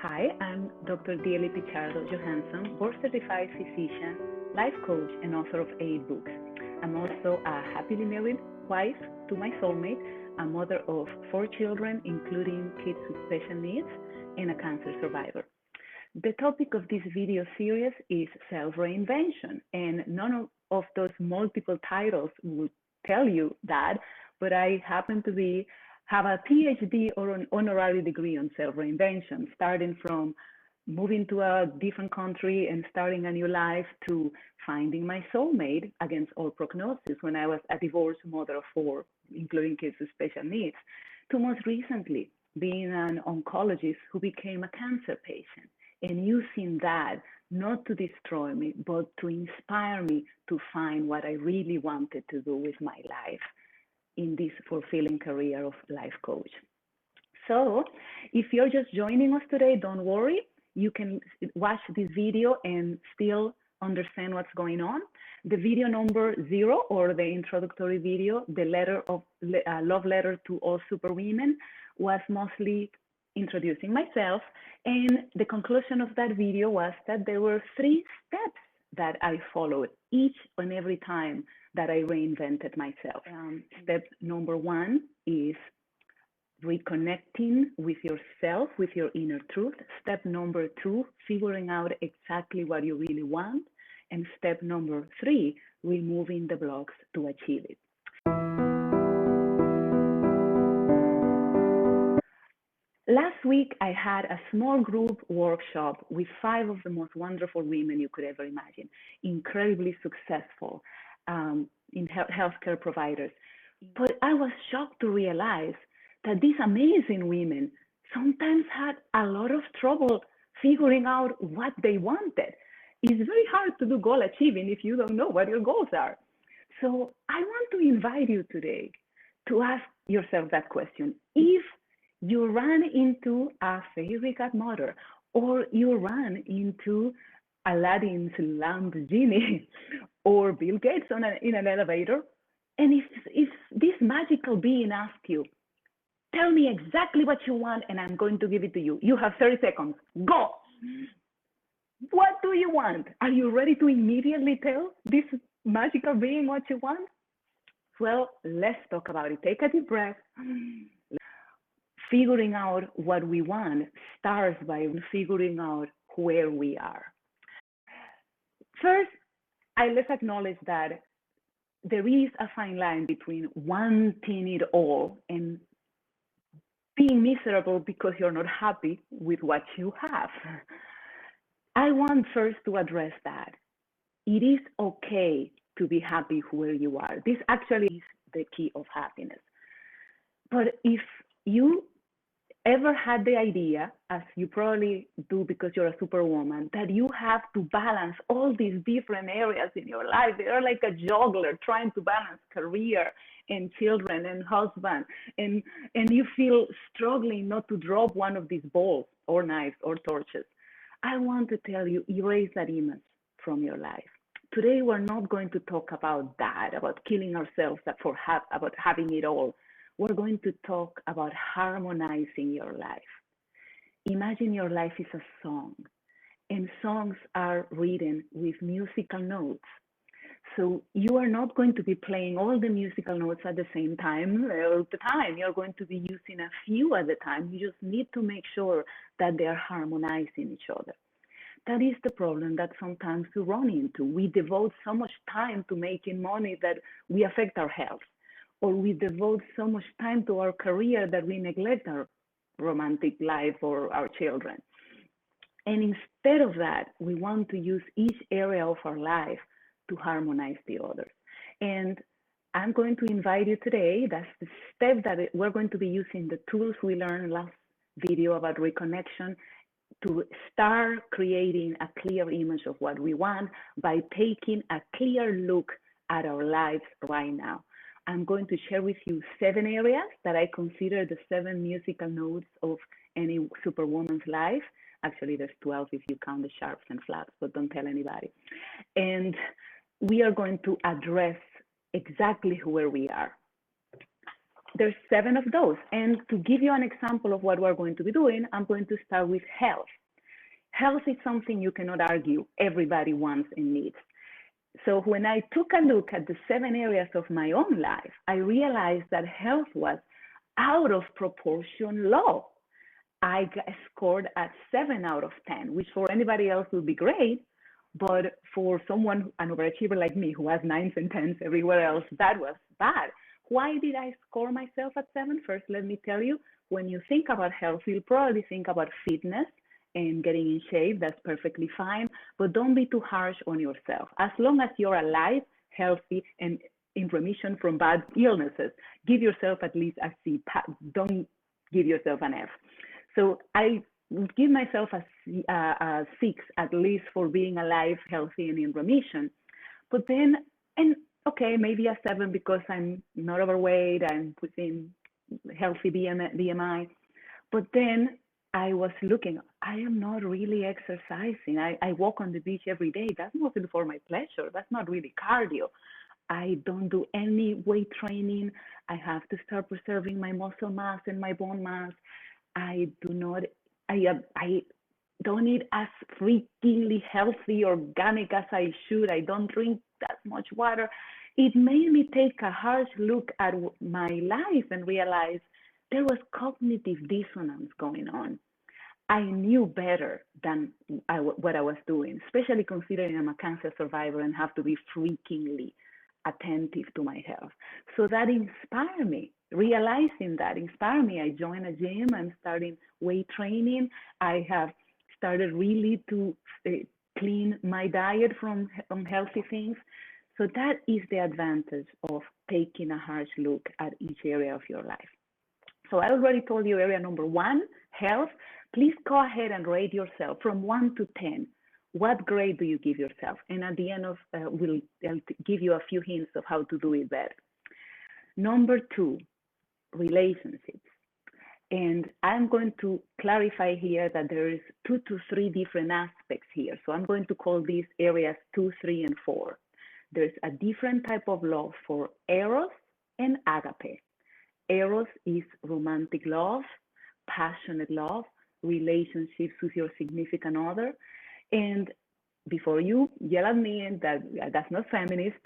Hi, I'm Dr. Pichardo-Johansson, board-certified physician, life coach, and author of 8 books. I'm also a happily married wife to my soulmate, a mother of 4 children, including kids with special needs, and a cancer survivor. The topic of this video series is self-reinvention, and none of those multiple titles would tell you that, but I happen to have a PhD or an honorary degree on self-reinvention, starting from moving to a different country and starting a new life to finding my soulmate against all prognosis when I was a divorced mother of 4, including kids with special needs, to most recently being an oncologist who became a cancer patient and using that not to destroy me, but to inspire me to find what I really wanted to do with my life in this fulfilling career of life coach. So if you're just joining us today, don't worry. You can watch this video and still understand what's going on. The video number 0, or the introductory video, the love letter to all superwomen, was mostly introducing myself. And the conclusion of that video was that there were 3 steps that I followed each and every time that I reinvented myself. Step number 1 is reconnecting with yourself, with your inner truth. Step number 2, figuring out exactly what you really want. And step number 3, removing the blocks to achieve it. Last week, I had a small group workshop with 5 of the most wonderful women you could ever imagine, incredibly successful in healthcare providers. But I was shocked to realize that these amazing women sometimes had a lot of trouble figuring out what they wanted. It's very hard to do goal achieving if you don't know what your goals are. So I want to invite you today to ask yourself that question. If you run into a fairy godmother, or you run into Aladdin's lamp genie, or Bill Gates in an elevator, and if this magical being asks you, tell me exactly what you want and I'm going to give it to you. You have 30 seconds. Go! What do you want? Are you ready to immediately tell this magical being what you want? Well, let's talk about it. Take a deep breath. Figuring out what we want starts by figuring out where we are. First, let's acknowledge that there is a fine line between wanting it all and being miserable because you're not happy with what you have. I want first to address that. It is okay to be happy where you are. This actually is the key of happiness. But if you ever had the idea, as you probably do because you're a superwoman, that you have to balance all these different areas in your life, you're like a juggler trying to balance career and children and husband, and you feel struggling not to drop one of these balls or knives or torches, I want to tell you, erase that image from your life. Today, we're not going to talk about that, about killing ourselves about having it all. We're going to talk about harmonizing your life. Imagine your life is a song, and songs are written with musical notes. So you are not going to be playing all the musical notes at the same time all the time. You're going to be using a few at a time. You just need to make sure that they're harmonizing each other. That is the problem that sometimes we run into. We devote so much time to making money that we affect our health, or we devote so much time to our career that we neglect our romantic life or our children. And instead of that, we want to use each area of our life to harmonize the others. And I'm going to invite you today, that's the step that we're going to be using the tools we learned last video about reconnection to start creating a clear image of what we want by taking a clear look at our lives right now. I'm going to share with you 7 areas that I consider the 7 musical notes of any superwoman's life. Actually, there's 12 if you count the sharps and flats, but don't tell anybody. And we are going to address exactly where we are. there's 7 of those. And to give you an example of what we're going to be doing, I'm going to start with health. Health is something you cannot argue everybody wants and needs. So when I took a look at the 7 areas of my own life, I realized that health was out of proportion low. I scored at 7 out of 10, which for anybody else would be great. But for someone, an overachiever like me, who has 9s and 10s everywhere else, that was bad. Why did I score myself at 7? First, let me tell you, when you think about health, you'll probably think about fitness and getting in shape. That's perfectly fine. But don't be too harsh on yourself. As long as you're alive, healthy, and in remission from bad illnesses, give yourself at least a C. Don't give yourself an F. So I would give myself a 6 at least for being alive, healthy, and in remission. But then, and okay, maybe a 7 because I'm not overweight, I'm within healthy BMI. But then I was looking, I am not really exercising. I walk on the beach every day. That's mostly for my pleasure. That's not really cardio. I don't do any weight training. I have to start preserving my muscle mass and my bone mass. I do not, I don't eat as freakingly healthy, organic as I should. I don't drink that much water. It made me take a harsh look at my life and realize there was cognitive dissonance going on. I knew better than what I was doing, especially considering I'm a cancer survivor and have to be freakingly attentive to my health. So that inspired me. Realizing that inspired me. I joined a gym. I'm starting weight training. I have started really to clean my diet from unhealthy things. So that is the advantage of taking a harsh look at each area of your life. So I already told you area number 1, health. Please go ahead and rate yourself from 1 to 10. What grade do you give yourself? And at the end of, I'll give you a few hints of how to do it better. Number 2, relationships. And I'm going to clarify here that there is 2 to 3 different aspects here. So I'm going to call these areas 2, 3, and 4. There's a different type of love for Eros and Agape. Eros is romantic love, passionate love, relationships with your significant other. And before you yell at me and that's not feminist,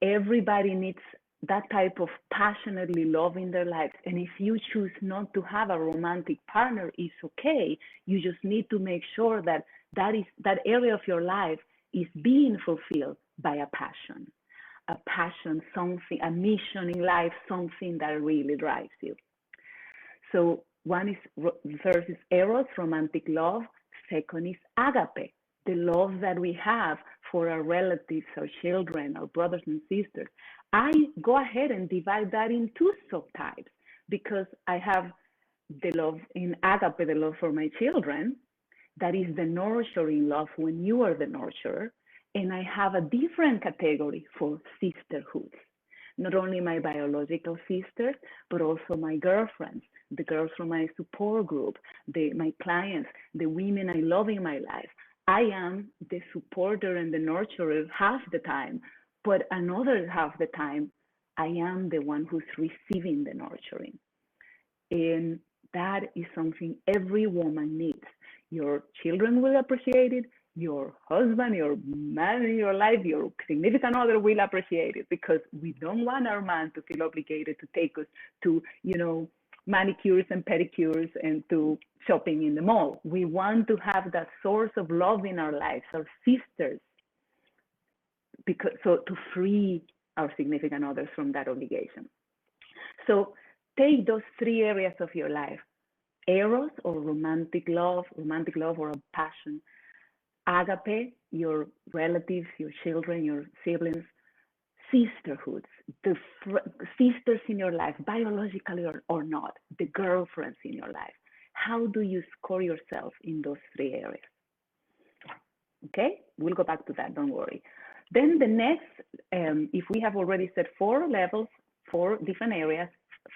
everybody needs that type of passionately love in their lives. And if you choose not to have a romantic partner, it's okay. You just need to make sure that that area of your life is being fulfilled by a passion, something, a mission in life, something that really drives you. So first is Eros, romantic love. Second is Agape, the love that we have for our relatives, our children, our brothers and sisters. I go ahead and divide that in 2 subtypes because I have the love in Agape, the love for my children. That is the nurturing love when you are the nurturer. And I have a different category for sisterhoods. Not only my biological sisters, but also my girlfriends, the girls from my support group, my clients, the women I love in my life. I am the supporter and the nurturer half the time, but another half the time, I am the one who's receiving the nurturing. And that is something every woman needs. Your children will appreciate it. Your husband, your man in your life, your significant other will appreciate it because we don't want our man to feel obligated to take us to, manicures and pedicures and to shopping in the mall. We want to have that source of love in our lives, our sisters, so to free our significant others from that obligation. So take those 3 areas of your life: Eros, or romantic love or a passion; Agape, your relatives, your children, your siblings; sisterhoods, the sisters in your life, biologically or not, the girlfriends in your life. How do you score yourself in those 3 areas? Okay, we'll go back to that, don't worry. Then the next, if we have already set 4 levels, 4 different areas,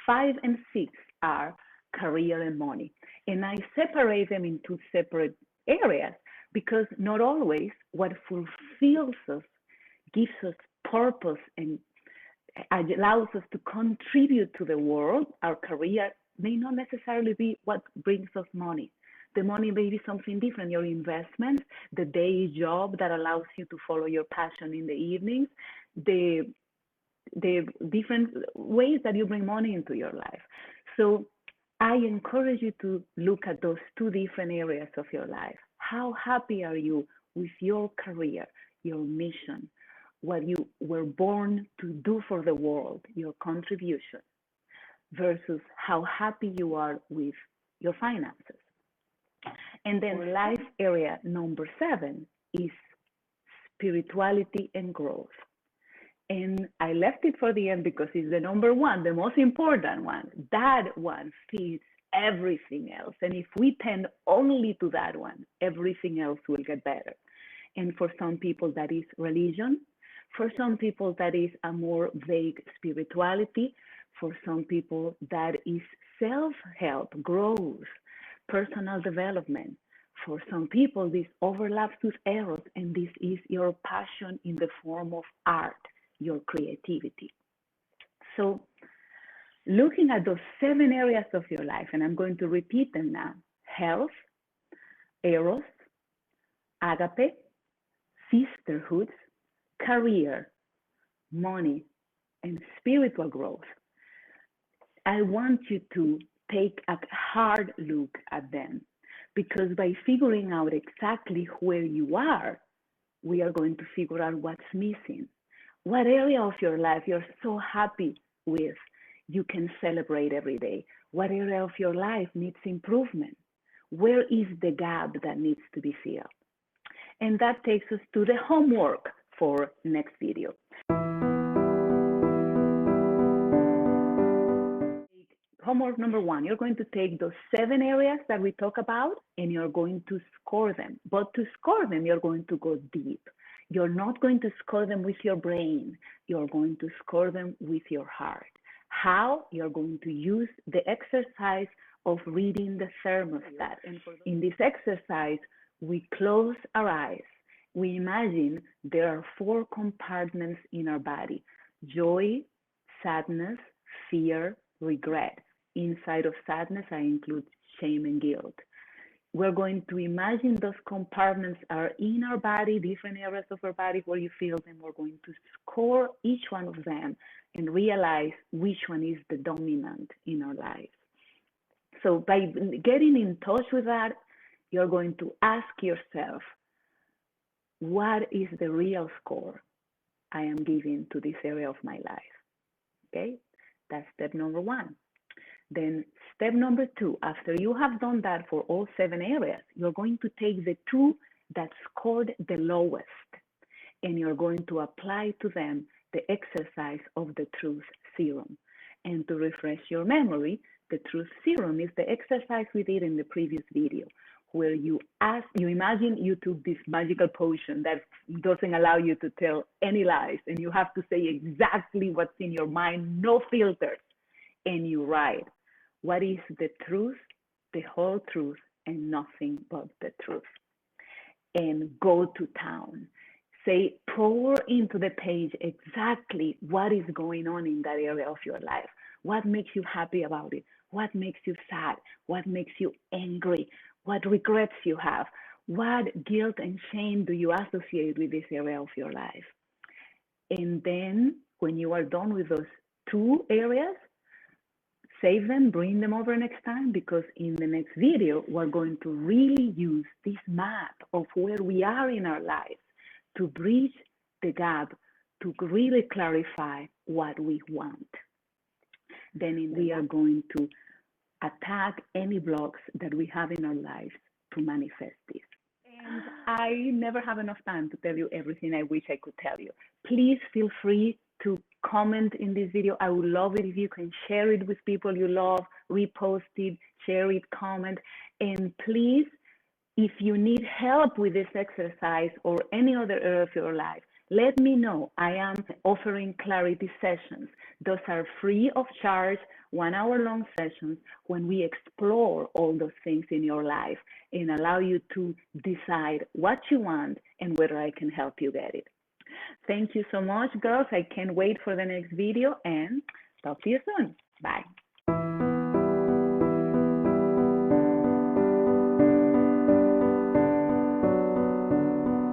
5 and 6 are career and money. And I separate them into separate areas because not always what fulfills us, gives us purpose and allows us to contribute to the world. Our career may not necessarily be what brings us money. The money may be something different, your investments, the day job that allows you to follow your passion in the evenings, the different ways that you bring money into your life. So I encourage you to look at those two different areas of your life. How happy are you with your career, your mission, what you were born to do for the world, your contribution, versus how happy you are with your finances. And then life area number 7 is spirituality and growth. And I left it for the end because it's the number 1, the most important one. That one feeds everything else. And if we tend only to that one, everything else will get better. And for some people, that is religion. For some people, that is a more vague spirituality. For some people, that is self-help, growth, personal development. For some people, this overlaps with Eros, and this is your passion in the form of art, your creativity. So looking at those 7 areas of your life, and I'm going to repeat them now: health, Eros, Agape, sisterhoods, career, money, and spiritual growth. I want you to take a hard look at them, because by figuring out exactly where you are, we are going to figure out what's missing. What area of your life you're so happy with, you can celebrate every day? What area of your life needs improvement? Where is the gap that needs to be filled? And that takes us to the homework for next video. Homework number 1, you're going to take those 7 areas that we talk about and you're going to score them. But to score them, you're going to go deep. You're not going to score them with your brain. You're going to score them with your heart. How? You're going to use the exercise of reading the Thermostat. And in this exercise, we close our eyes. We imagine there are 4 compartments in our body: joy, sadness, fear, regret. Inside of sadness, I include shame and guilt. We're going to imagine those compartments are in our body, different areas of our body where you feel them. We're going to score each one of them and realize which one is the dominant in our life. So by getting in touch with that, you're going to ask yourself, what is the real score I am giving to this area of my life? Okay, that's step number 1. Then step number 2, after you have done that for all 7 areas, you're going to take the 2 that scored the lowest, and you're going to apply to them the exercise of the truth serum. And to refresh your memory, the truth serum is the exercise we did in the previous video, where you imagine you took this magical potion that doesn't allow you to tell any lies, and you have to say exactly what's in your mind, no filters, and you write, what is the truth, the whole truth, and nothing but the truth. And go to town. Say, pour into the page exactly what is going on in that area of your life. What makes you happy about it? What makes you sad? What makes you angry? What regrets you have? What guilt and shame do you associate with this area of your life? And then when you are done with those 2 areas, save them, bring them over next time, because in the next video, we're going to really use this map of where we are in our lives to bridge the gap, to really clarify what we want. Then we are going to attack any blocks that we have in our lives to manifest this. And I never have enough time to tell you everything I wish I could tell you. Please feel free to comment in this video. I would love it if you can share it with people you love, repost it, share it, comment. And please, if you need help with this exercise or any other area of your life, let me know. I am offering clarity sessions. Those are free of charge, 1-hour-long sessions when we explore all those things in your life and allow you to decide what you want and whether I can help you get it. Thank you so much, girls. I can't wait for the next video and talk to you soon. Bye.